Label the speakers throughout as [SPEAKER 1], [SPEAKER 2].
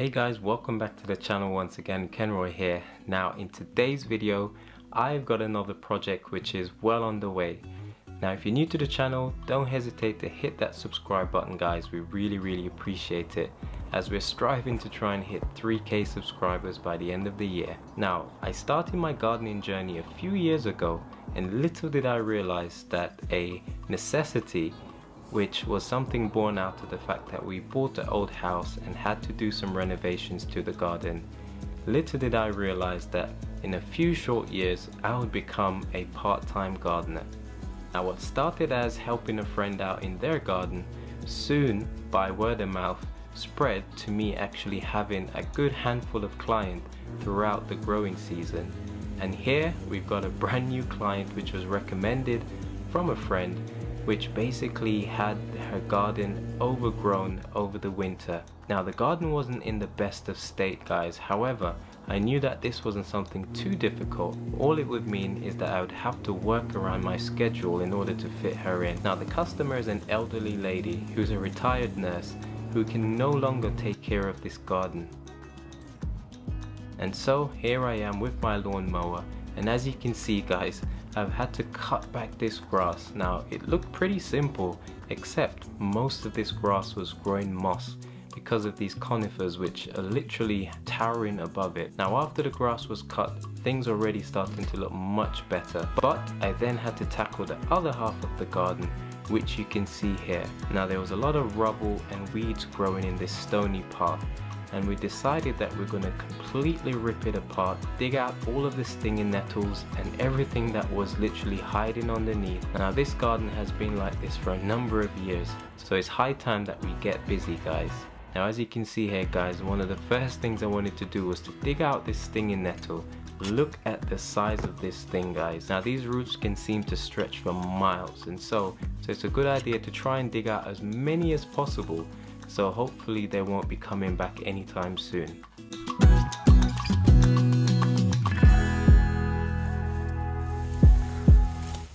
[SPEAKER 1] Hey guys, welcome back to the channel once again. Kenroy here. Now in today's video I've got another project which is well on the way. Now if you're new to the channel, don't hesitate to hit that subscribe button guys. We really appreciate it, as we're striving to try and hit 3K subscribers by the end of the year. Now I started my gardening journey a few years ago, and little did I realize that a necessity, which was something born out of the fact that we bought an old house and had to do some renovations to the garden. Little did I realize that in a few short years I would become a part-time gardener. Now what started as helping a friend out in their garden, soon by word of mouth spread to me actually having a good handful of clients throughout the growing season. And here we've got a brand new client which was recommended from a friend, which basically had her garden overgrown over the winter. Now the garden wasn't in the best of state guys, however I knew that this wasn't something too difficult. All it would mean is that I would have to work around my schedule in order to fit her in. Now the customer is an elderly lady who's a retired nurse who can no longer take care of this garden. And so here I am with my lawnmower, and as you can see guys, I've had to cut back this grass. Now it looked pretty simple, except most of this grass was growing moss because of these conifers which are literally towering above it. Now after the grass was cut, things already starting to look much better, but I then had to tackle the other half of the garden, which you can see here. Now there was a lot of rubble and weeds growing in this stony part, and we decided that we're going to completely rip it apart, dig out all of the stinging nettles and everything that was literally hiding underneath. Now this garden has been like this for a number of years, so it's high time that we get busy guys. Now as you can see here guys, one of the first things I wanted to do was to dig out this stinging nettle. Look at the size of this thing guys. Now these roots can seem to stretch for miles, and so it's a good idea to try and dig out as many as possible, so hopefully they won't be coming back anytime soon.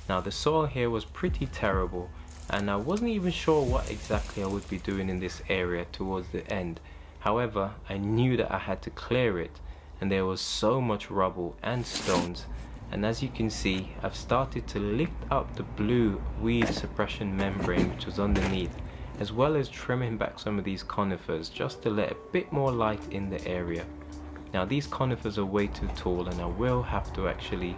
[SPEAKER 1] Now the soil here was pretty terrible, and I wasn't even sure what exactly I would be doing in this area towards the end. However, I knew that I had to clear it, and there was so much rubble and stones. And as you can see, I've started to lift up the blue weed suppression membrane which was underneath, as well as trimming back some of these conifers just to let a bit more light in the area. Now these conifers are way too tall, and I will have to actually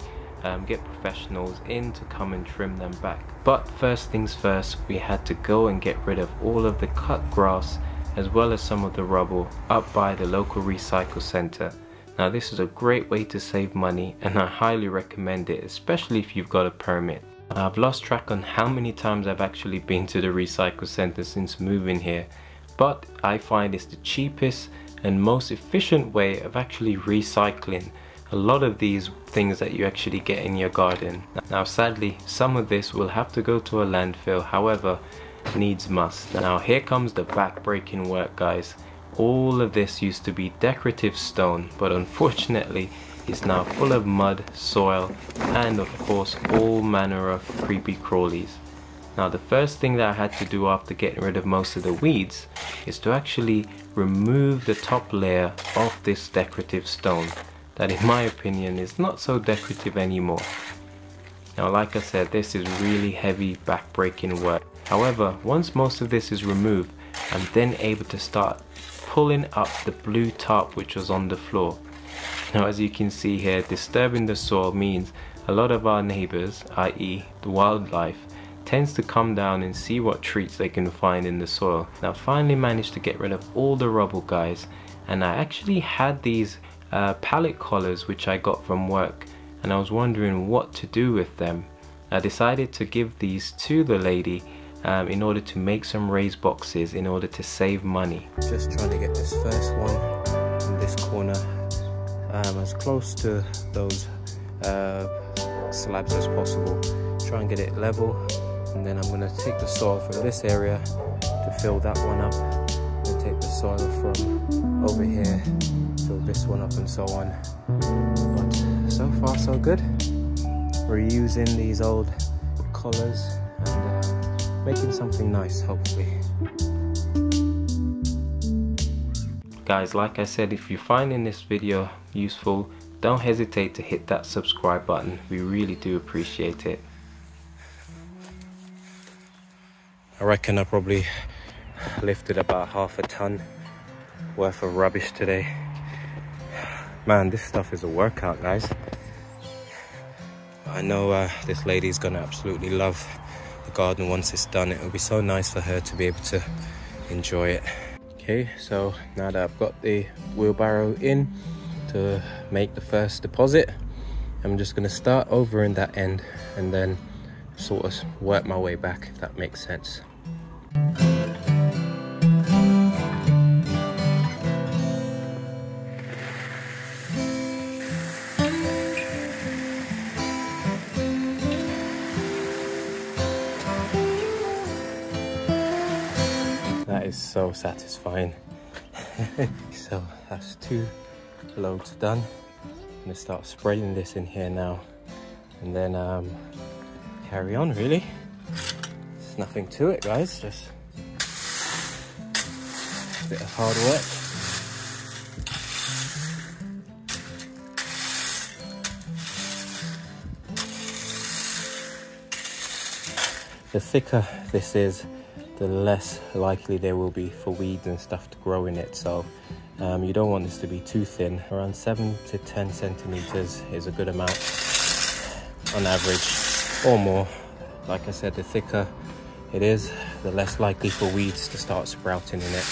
[SPEAKER 1] get professionals in to come and trim them back. But first things first, we had to go and get rid of all of the cut grass as well as some of the rubble up by the local recycle center. Now this is a great way to save money, and I highly recommend it, especially if you've got a permit. I've lost track on how many times I've actually been to the recycle center since moving here, but I find it's the cheapest and most efficient way of actually recycling a lot of these things that you actually get in your garden. Now sadly, some of this will have to go to a landfill, however, needs must. Now here comes the back-breaking work guys. All of this used to be decorative stone, but unfortunately is now full of mud, soil, and of course all manner of creepy crawlies. Now the first thing that I had to do after getting rid of most of the weeds is to actually remove the top layer of this decorative stone that in my opinion is not so decorative anymore. Now like I said, this is really heavy back-breaking work. However, once most of this is removed, I'm then able to start pulling up the blue tarp which was on the floor. Now as you can see here, disturbing the soil means a lot of our neighbors, i.e. the wildlife, tends to come down and see what treats they can find in the soil. Now I finally managed to get rid of all the rubble guys, and I actually had these pallet collars which I got from work, and I was wondering what to do with them. I decided to give these to the lady in order to make some raised boxes in order to save money. Just trying to get this first one in this corner as close to those slabs as possible. Try and get it level, and then I'm going to take the soil from this area to fill that one up, and take the soil from over here, fill this one up, and so on. But so far so good. Reusing these old collars and making something nice hopefully. guys, like I said, if you're finding this video useful, don't hesitate to hit that subscribe button. We really do appreciate it. I reckon I probably lifted about half a ton worth of rubbish today. Man, this stuff is a workout, guys. I know this lady's gonna absolutely love the garden once it's done. It'll be so nice for her to be able to enjoy it. Okay, so now that I've got the wheelbarrow in to make the first deposit, I'm just going to start over in that end and then sort of work my way back, if that makes sense. That is so satisfying. So that's 2 loads done. I'm gonna start spreading this in here now and then carry on. Really, there's nothing to it, guys, just a bit of hard work. The thicker this is, the less likely there will be for weeds and stuff to grow in it. So you don't want this to be too thin. Around 7 to 10 centimeters is a good amount on average, or more. Like I said, the thicker it is, the less likely for weeds to start sprouting in it.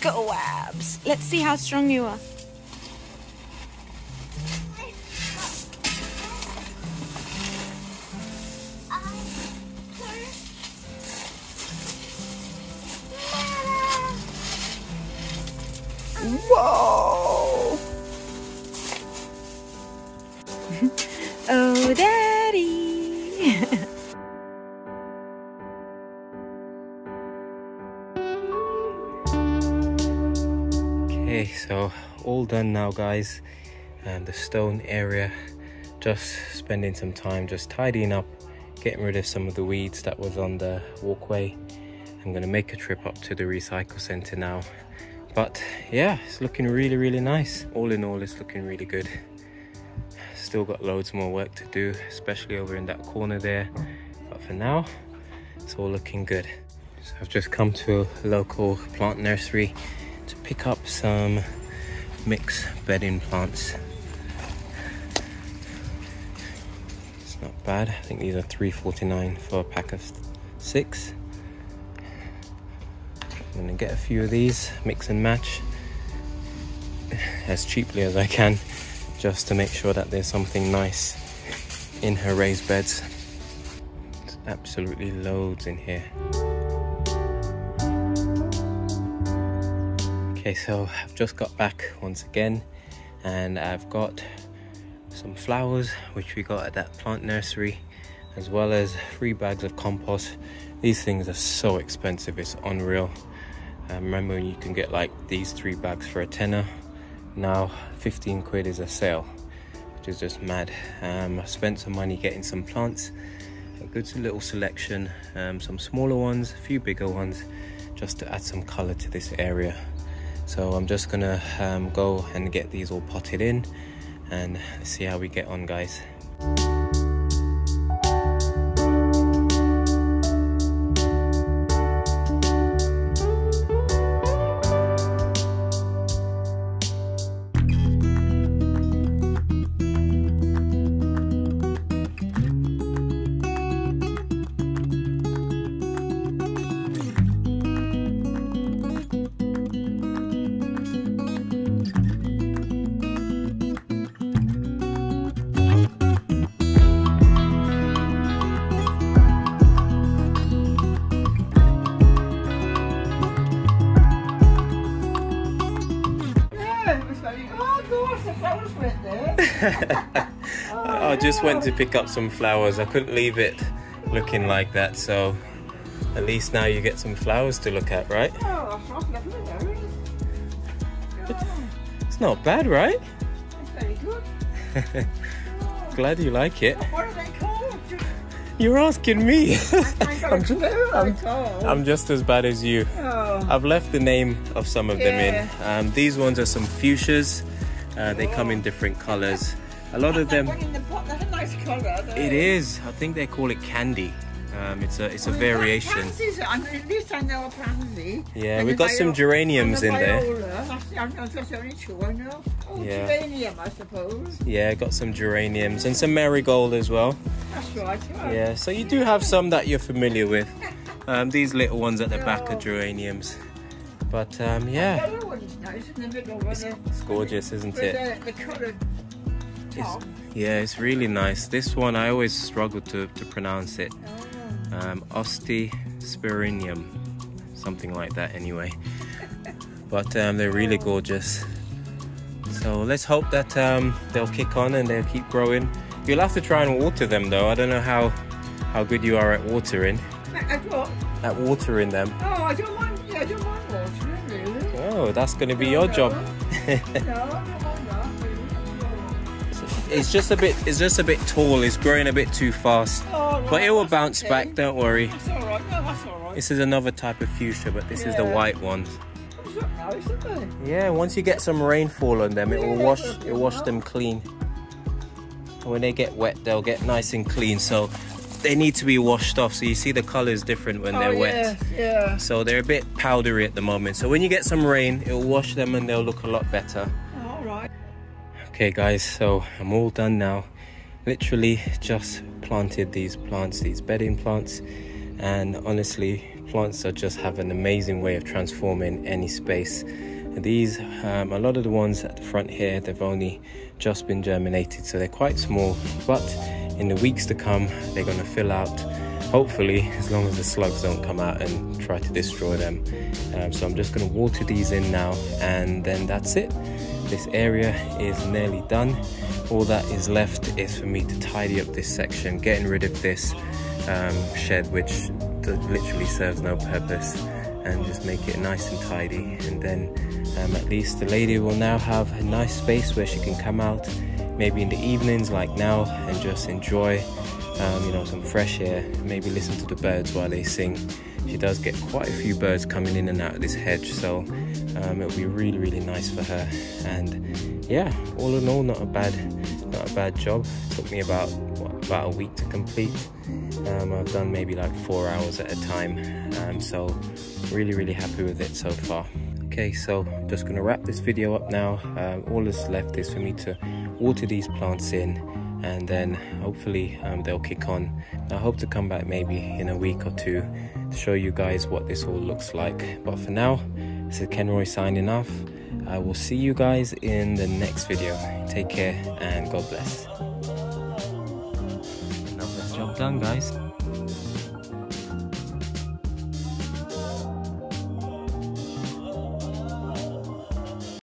[SPEAKER 2] Go abs! Let's see how strong you are. Whoa! Oh, Daddy!
[SPEAKER 1] Okay, so all done now, guys. The stone area, just spending some time just tidying up, getting rid of some of the weeds that was on the walkway. I'm gonna make a trip up to the recycle center now, but yeah, it's looking really nice. All in all, it's looking really good. Still got loads more work to do, especially over in that corner there, but for now it's all looking good. So I've just come to a local plant nursery to pick up some mixed bedding plants. It's not bad. I think these are $3.49 for a pack of 6. I'm gonna get a few of these, mix and match as cheaply as I can, just to make sure that there's something nice in her raised beds. There's absolutely loads in here. Okay, so I've just got back once again, and I've got some flowers which we got at that plant nursery, as well as 3 bags of compost. These things are so expensive, it's unreal. Remember when you can get like these 3 bags for a tenner? Now 15 quid is a sale, which is just mad. I spent some money getting some plants, a good little selection, some smaller ones, a few bigger ones, just to add some color to this area. So I'm just gonna go and get these all potted in and see how we get on, guys. I just went to pick up some flowers. I couldn't leave it looking like that, so at least now you get some flowers to look at, right?
[SPEAKER 3] Oh, that's lovely.
[SPEAKER 1] It's not bad, right?
[SPEAKER 3] It's very good.
[SPEAKER 1] Glad you like it.
[SPEAKER 3] What are they called?
[SPEAKER 1] You're asking me.
[SPEAKER 3] I'm
[SPEAKER 1] I'm just as bad as you.
[SPEAKER 3] Oh.
[SPEAKER 1] I've left the name of some of them in. These ones are some fuchsias. They come in different colours. A lot of them.
[SPEAKER 3] In the pot, that's a nice colour.
[SPEAKER 1] It is. I think they call it candy. It's a variation.
[SPEAKER 3] Pansies, at least I know a pansy.
[SPEAKER 1] Yeah,
[SPEAKER 3] And
[SPEAKER 1] we've
[SPEAKER 3] the
[SPEAKER 1] got some geraniums in there.
[SPEAKER 3] viola. That's the only two I know. Oh,
[SPEAKER 1] Yeah.
[SPEAKER 3] geranium, I suppose.
[SPEAKER 1] Yeah, got some geraniums and some marigold as well.
[SPEAKER 3] That's right.
[SPEAKER 1] Yeah, so you do have some that you're familiar with. These little ones at the back are geraniums. But yeah,
[SPEAKER 3] The other one's nice in the middle with
[SPEAKER 1] it's gorgeous, isn't it?
[SPEAKER 3] the coloured top.
[SPEAKER 1] Yeah, it's really nice. This one I always struggle to pronounce it. Osteospirinium, something like that anyway. But they're really gorgeous. So let's hope that they'll kick on and they'll keep growing. You'll have to try and water them though. I don't know how good you are at watering. At watering them.
[SPEAKER 3] Oh, I don't mind watering, really.
[SPEAKER 1] Oh, that's going to be your job.
[SPEAKER 3] No, I don't mind that, really.
[SPEAKER 1] It's just a bit tall. It's growing a bit too fast.
[SPEAKER 3] Oh, right,
[SPEAKER 1] But it will
[SPEAKER 3] that's
[SPEAKER 1] bounce
[SPEAKER 3] okay.
[SPEAKER 1] back, don't worry.
[SPEAKER 3] That's alright, no, that's alright.
[SPEAKER 1] This is another type of fuchsia, but this is the
[SPEAKER 3] Yeah.
[SPEAKER 1] white one.
[SPEAKER 3] Those look nice, don't they?
[SPEAKER 1] Yeah, once you get some rainfall on them, it will wash them clean. When they get wet, they'll get nice and clean. So they need to be washed off. So you see the color is different when they're wet.
[SPEAKER 3] Yes, yeah.
[SPEAKER 1] So they're a bit powdery at the moment. So when you get some rain, it will wash them and they'll look a lot better.
[SPEAKER 3] Alright.
[SPEAKER 1] Okay guys, so I'm all done now. Literally just planted these plants, these bedding plants, and honestly plants just have an amazing way of transforming any space. These a lot of the ones at the front here, they've only just been germinated, so they're quite small, but in the weeks to come they're going to fill out, hopefully, as long as the slugs don't come out and try to destroy them. So I'm just going to water these in now, and then that's it. This area is nearly done. All that is left is for me to tidy up this section, getting rid of this shed which literally serves no purpose, and just make it nice and tidy. And then at least the lady will now have a nice space where she can come out maybe in the evenings like now and just enjoy some fresh air, maybe listen to the birds while they sing. She does get quite a few birds coming in and out of this hedge, so it'll be really nice for her. And yeah, all in all, not a bad job. It took me about a week to complete. I've done maybe like 4 hours at a time, so really happy with it so far. Okay, so just gonna wrap this video up now. All that's left is for me to water these plants in, and then hopefully they'll kick on. I hope to come back maybe in a week or two to show you guys what this all looks like. But for now, this is Kenroy signing off. I will see you guys in the next video. Take care and God bless. Another job done, guys.